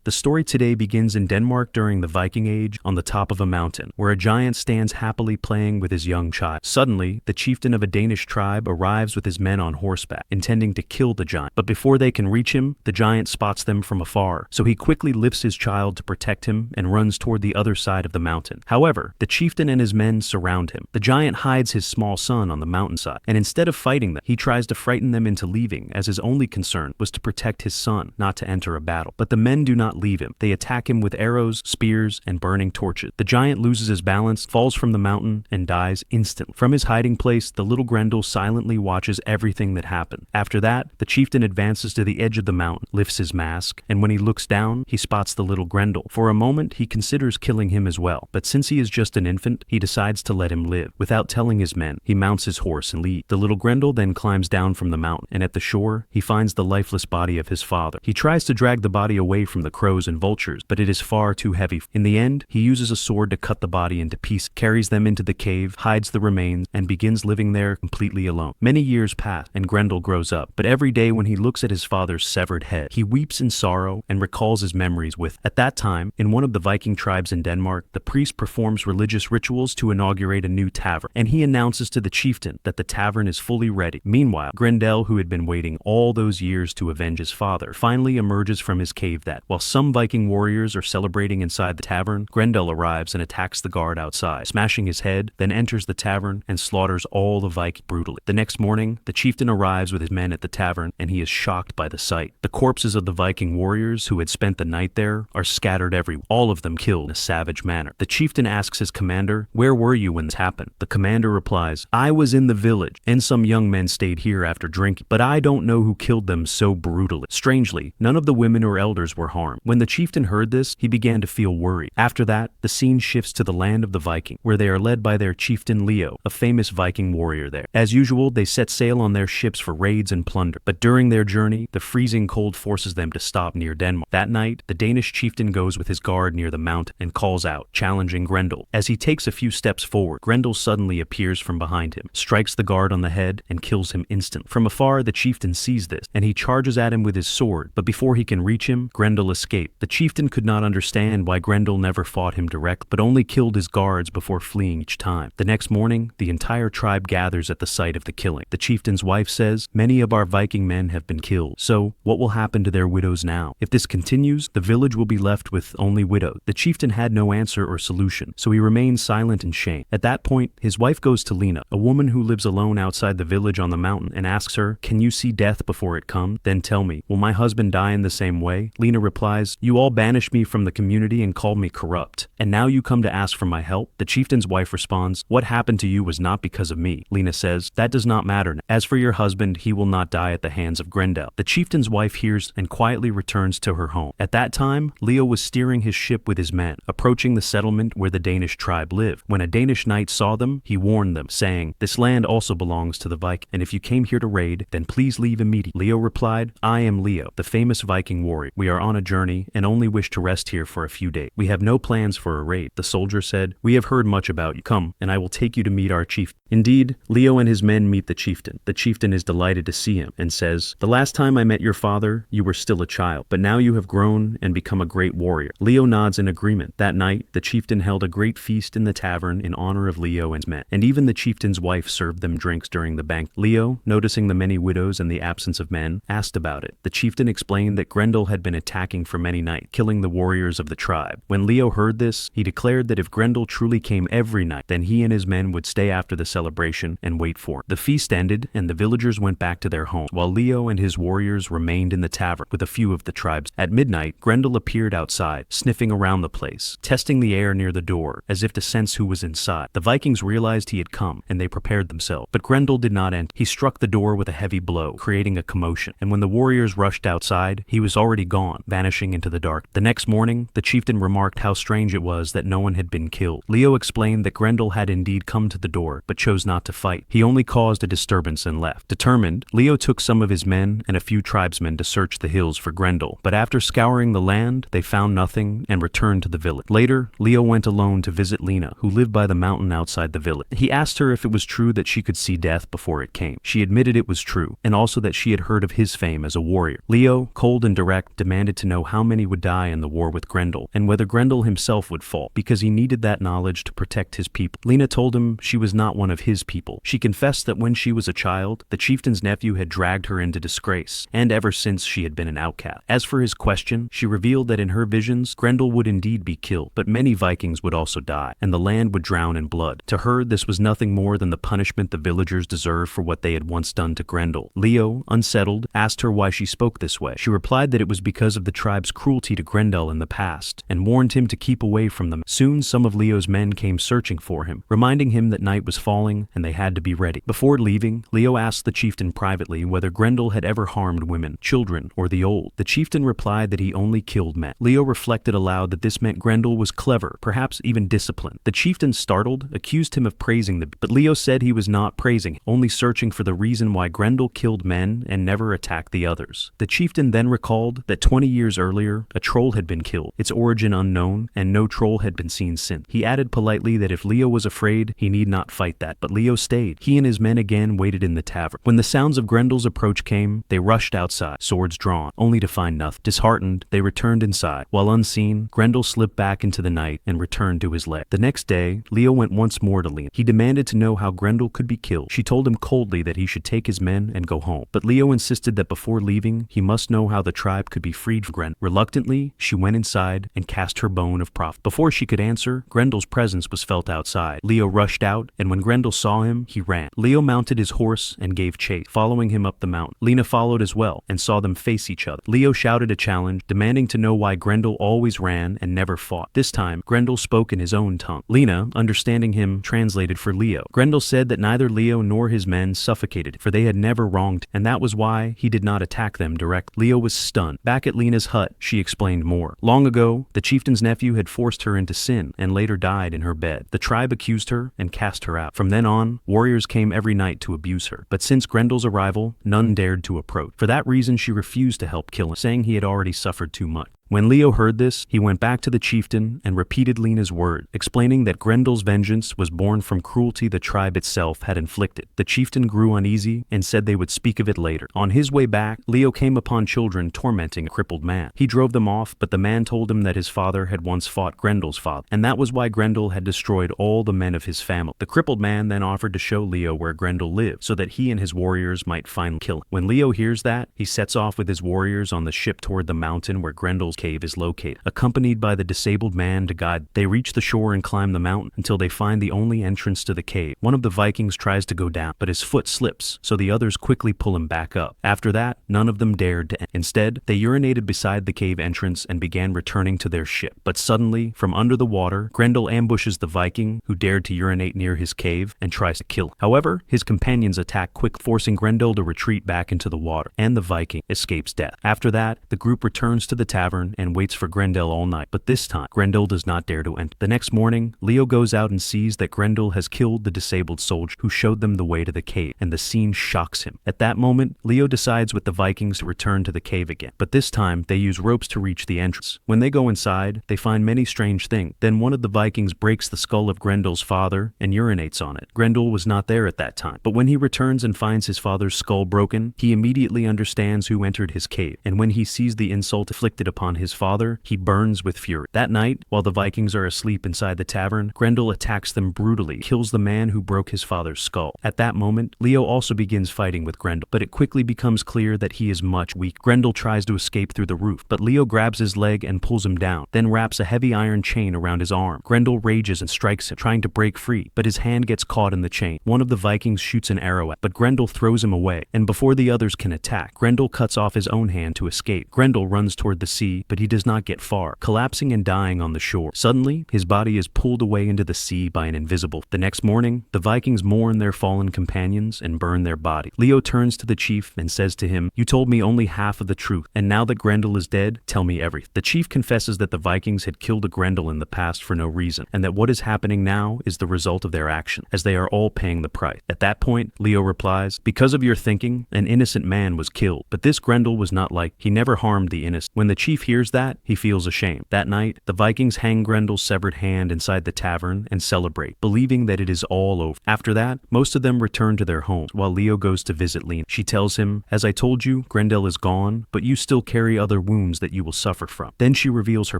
The story today begins in Denmark during the Viking Age on the top of a mountain, where a giant stands happily playing with his young child. Suddenly, the chieftain of a Danish tribe arrives with his men on horseback, intending to kill the giant. But before they can reach him, the giant spots them from afar, so he quickly lifts his child to protect him and runs toward the other side of the mountain. However, the chieftain and his men surround him. The giant hides his small son on the mountainside, and instead of fighting them, he tries to frighten them into leaving, as his only concern was to protect his son, not to enter a battle. But the men do not leave him. They attack him with arrows, spears, and burning torches. The giant loses his balance, falls from the mountain, and dies instantly. From his hiding place, the little Grendel silently watches everything that happened. After that, the chieftain advances to the edge of the mountain, lifts his mask, and when he looks down, he spots the little Grendel. For a moment, he considers killing him as well, but since he is just an infant, he decides to let him live. Without telling his men, he mounts his horse and leaves. The little Grendel then climbs down from the mountain, and at the shore, he finds the lifeless body of his father. He tries to drag the body away from the crows and vultures, but it is far too heavy. In the end, he uses a sword to cut the body into pieces, carries them into the cave, hides the remains, and begins living there completely alone. Many years pass, and Grendel grows up, but every day when he looks at his father's severed head, he weeps in sorrow and recalls his memories with. At that time, in one of the Viking tribes in Denmark, the priest performs religious rituals to inaugurate a new tavern, and he announces to the chieftain that the tavern is fully ready. Meanwhile, Grendel, who had been waiting all those years to avenge his father, finally emerges from his cave. While some Viking warriors are celebrating inside the tavern, Grendel arrives and attacks the guard outside, smashing his head, then enters the tavern and slaughters all the Vikings brutally. The next morning, the chieftain arrives with his men at the tavern, and he is shocked by the sight. The corpses of the Viking warriors who had spent the night there are scattered everywhere, all of them killed in a savage manner. The chieftain asks his commander, "Where were you when this happened?" The commander replies, "I was in the village, and some young men stayed here after drinking, but I don't know who killed them so brutally." Strangely, none of the women or elders were harmed. When the chieftain heard this, he began to feel worried. After that, the scene shifts to the land of the Viking, where they are led by their chieftain Leo, a famous Viking warrior there. As usual, they set sail on their ships for raids and plunder, but during their journey, the freezing cold forces them to stop near Denmark. That night, the Danish chieftain goes with his guard near the mountain and calls out, challenging Grendel. As he takes a few steps forward, Grendel suddenly appears from behind him, strikes the guard on the head, and kills him instantly. From afar, the chieftain sees this, and he charges at him with his sword, but before he can reach him, Grendel escaped. The chieftain could not understand why Grendel never fought him direct, but only killed his guards before fleeing each time. The next morning, the entire tribe gathers at the site of the killing. The chieftain's wife says, "Many of our Viking men have been killed, so what will happen to their widows now? If this continues, the village will be left with only widows." The chieftain had no answer or solution, so he remained silent in shame. At that point, his wife goes to Lena, a woman who lives alone outside the village on the mountain, and asks her, "Can you see death before it comes? Then tell me, will my husband die in the same way?" Lena replies, "You all banished me from the community and called me corrupt, and now you come to ask for my help?" The chieftain's wife responds, "What happened to you was not because of me." Lena says, "That does not matter. As for your husband, he will not die at the hands of Grendel." The chieftain's wife hears and quietly returns to her home. At that time, Leo was steering his ship with his men, approaching the settlement where the Danish tribe lived. When a Danish knight saw them, he warned them, saying, "This land also belongs to the Viking, and if you came here to raid, then please leave immediately." Leo replied, "I am Leo, the famous Viking warrior. We are on a journey and only wish to rest here for a few days. We have no plans for a raid." The soldier said, "We have heard much about you. Come, and I will take you to meet our chieftain." Indeed, Leo and his men meet the chieftain. The chieftain is delighted to see him and says, "The last time I met your father, you were still a child, but now you have grown and become a great warrior." Leo nods in agreement. That night, the chieftain held a great feast in the tavern in honor of Leo and his men, and even the chieftain's wife served them drinks during the banquet. Leo, noticing the many widows and the absence of men, asked about it. The chieftain explained that Grendel had been attacking for many nights, killing the warriors of the tribe. When Leo heard this, he declared that if Grendel truly came every night, then he and his men would stay after the celebration and wait for him. The feast ended, and the villagers went back to their homes, while Leo and his warriors remained in the tavern with a few of the tribes. At midnight, Grendel appeared outside, sniffing around the place, testing the air near the door, as if to sense who was inside. The Vikings realized he had come, and they prepared themselves. But Grendel did not enter. He struck the door with a heavy blow, creating a commotion, and when the warriors rushed outside, he was already gone, vanishing into the dark. The next morning, the chieftain remarked how strange it was that no one had been killed. Leo explained that Grendel had indeed come to the door, but chose not to fight. He only caused a disturbance and left. Determined, Leo took some of his men and a few tribesmen to search the hills for Grendel, but after scouring the land, they found nothing and returned to the village. Later, Leo went alone to visit Lena, who lived by the mountain outside the village. He asked her if it was true that she could see death before it came. She admitted it was true, and also that she had heard of his fame as a warrior. Leo, cold and direct, demanded to know how how many would die in the war with Grendel, and whether Grendel himself would fall, because he needed that knowledge to protect his people. Lena told him she was not one of his people. She confessed that when she was a child, the chieftain's nephew had dragged her into disgrace, and ever since she had been an outcast. As for his question, she revealed that in her visions, Grendel would indeed be killed, but many Vikings would also die, and the land would drown in blood. To her, this was nothing more than the punishment the villagers deserved for what they had once done to Grendel. Leo, unsettled, asked her why she spoke this way. She replied that it was because of the tribe's cruelty to Grendel in the past, and warned him to keep away from them. Soon, some of Leo's men came searching for him, reminding him that night was falling and they had to be ready. Before leaving, Leo asked the chieftain privately whether Grendel had ever harmed women, children, or the old. The chieftain replied that he only killed men. Leo reflected aloud that this meant Grendel was clever, perhaps even disciplined. The chieftain, startled, accused him of praising the beast, but Leo said he was not praising, only searching for the reason why Grendel killed men and never attacked the others. The chieftain then recalled that 20 years earlier, a troll had been killed, its origin unknown, and no troll had been seen since. He added politely that if Leo was afraid, he need not fight that, but Leo stayed. He and his men again waited in the tavern. When the sounds of Grendel's approach came, they rushed outside, swords drawn, only to find nothing. Disheartened, they returned inside. While unseen, Grendel slipped back into the night and returned to his lair. The next day, Leo went once more to Lena. He demanded to know how Grendel could be killed. She told him coldly that he should take his men and go home, but Leo insisted that before leaving, he must know how the tribe could be freed from Grendel. Reluctantly, she went inside and cast her bone of prophecy. Before she could answer, Grendel's presence was felt outside. Leo rushed out, and when Grendel saw him, he ran. Leo mounted his horse and gave chase, following him up the mountain. Lena followed as well, and saw them face each other. Leo shouted a challenge, demanding to know why Grendel always ran and never fought. This time, Grendel spoke in his own tongue. Lena, understanding him, translated for Leo. Grendel said that neither Leo nor his men suffocated, for they had never wronged him, and that was why he did not attack them directly. Leo was stunned. Back at Lena's hut, she explained more. Long ago, the chieftain's nephew had forced her into sin and later died in her bed. The tribe accused her and cast her out. From then on, warriors came every night to abuse her. But since Grendel's arrival, none dared to approach. For that reason, she refused to help kill him, saying he had already suffered too much. When Leo heard this, he went back to the chieftain and repeated Lena's word, explaining that Grendel's vengeance was born from cruelty the tribe itself had inflicted. The chieftain grew uneasy and said they would speak of it later. On his way back, Leo came upon children tormenting a crippled man. He drove them off, but the man told him that his father had once fought Grendel's father, and that was why Grendel had destroyed all the men of his family. The crippled man then offered to show Leo where Grendel lived, so that he and his warriors might finally kill him. When Leo hears that, he sets off with his warriors on the ship toward the mountain where Grendel's cave is located. Accompanied by the disabled man to guide, they reach the shore and climb the mountain until they find the only entrance to the cave. One of the Vikings tries to go down, but his foot slips, so the others quickly pull him back up. After that, none of them dared to enter. Instead, they urinated beside the cave entrance and began returning to their ship. But suddenly, from under the water, Grendel ambushes the Viking who dared to urinate near his cave and tries to kill him. However, his companions attack quickly, forcing Grendel to retreat back into the water, and the Viking escapes death. After that, the group returns to the tavern and waits for Grendel all night, but this time, Grendel does not dare to enter. The next morning, Leo goes out and sees that Grendel has killed the disabled soldier who showed them the way to the cave, and the scene shocks him. At that moment, Leo decides with the Vikings to return to the cave again, but this time, they use ropes to reach the entrance. When they go inside, they find many strange things. Then one of the Vikings breaks the skull of Grendel's father and urinates on it. Grendel was not there at that time, but when he returns and finds his father's skull broken, he immediately understands who entered his cave, and when he sees the insult inflicted upon his father, he burns with fury. That night, while the Vikings are asleep inside the tavern, Grendel attacks them brutally, kills the man who broke his father's skull. At that moment, Leo also begins fighting with Grendel, but it quickly becomes clear that he is much weak. Grendel tries to escape through the roof, but Leo grabs his leg and pulls him down, then wraps a heavy iron chain around his arm. Grendel rages and strikes him, trying to break free, but his hand gets caught in the chain. One of the Vikings shoots an arrow at him, but Grendel throws him away, and before the others can attack, Grendel cuts off his own hand to escape. Grendel runs toward the sea, but he does not get far, collapsing and dying on the shore. Suddenly, his body is pulled away into the sea by an invisible. The next morning, the Vikings mourn their fallen companions and burn their body. Leo turns to the chief and says to him, "You told me only half of the truth, and now that Grendel is dead, tell me everything." The chief confesses that the Vikings had killed a Grendel in the past for no reason, and that what is happening now is the result of their action, as they are all paying the price. At that point, Leo replies, "Because of your thinking, an innocent man was killed, but this Grendel was not like, he never harmed the innocent." When the chief hears hears that, he feels ashamed. That night, the Vikings hang Grendel's severed hand inside the tavern and celebrate, believing that it is all over. After that, most of them return to their homes, while Leo goes to visit Lena. She tells him, "As I told you, Grendel is gone, but you still carry other wounds that you will suffer from." Then she reveals her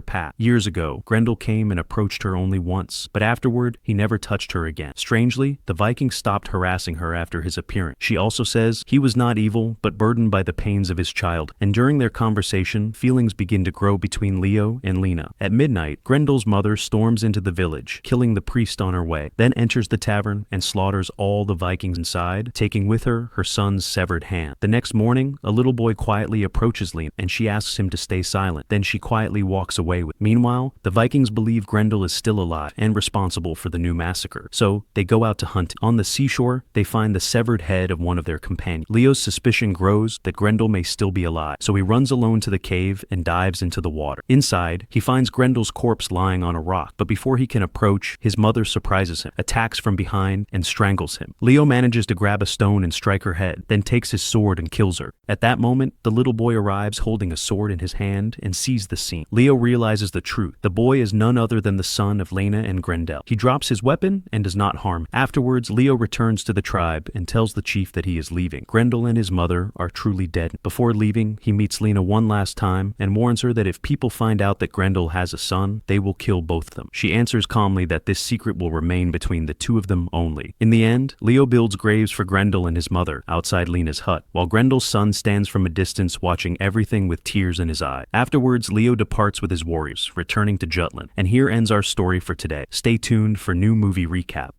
past. Years ago, Grendel came and approached her only once, but afterward, he never touched her again. Strangely, the Viking stopped harassing her after his appearance. She also says he was not evil, but burdened by the pains of his child. And during their conversation, feelings begin to grow between Leo and Lena. At midnight, Grendel's mother storms into the village, killing the priest on her way, then enters the tavern and slaughters all the Vikings inside, taking with her her son's severed hand. The next morning, a little boy quietly approaches Lena, and she asks him to stay silent. Then she quietly walks away with. Meanwhile, the Vikings believe Grendel is still alive and responsible for the new massacre, so they go out to hunt. On the seashore, they find the severed head of one of their companions. Leo's suspicion grows that Grendel may still be alive, so he runs alone to the cave and dives into the water. Inside, he finds Grendel's corpse lying on a rock, but before he can approach, his mother surprises him, attacks from behind, and strangles him. Leo manages to grab a stone and strike her head, then takes his sword and kills her. At that moment, the little boy arrives holding a sword in his hand and sees the scene. Leo realizes the truth. The boy is none other than the son of Lena and Grendel. He drops his weapon and does not harm him. Afterwards, Leo returns to the tribe and tells the chief that he is leaving. Grendel and his mother are truly dead. Before leaving, he meets Lena one last time and warns her that if people find out that Grendel has a son, they will kill both of them. She answers calmly that this secret will remain between the two of them only. In the end, Leo builds graves for Grendel and his mother outside Lena's hut, while Grendel's son stands from a distance watching everything with tears in his eyes. Afterwards, Leo departs with his warriors, returning to Jutland. And here ends our story for today. Stay tuned for new movie recap.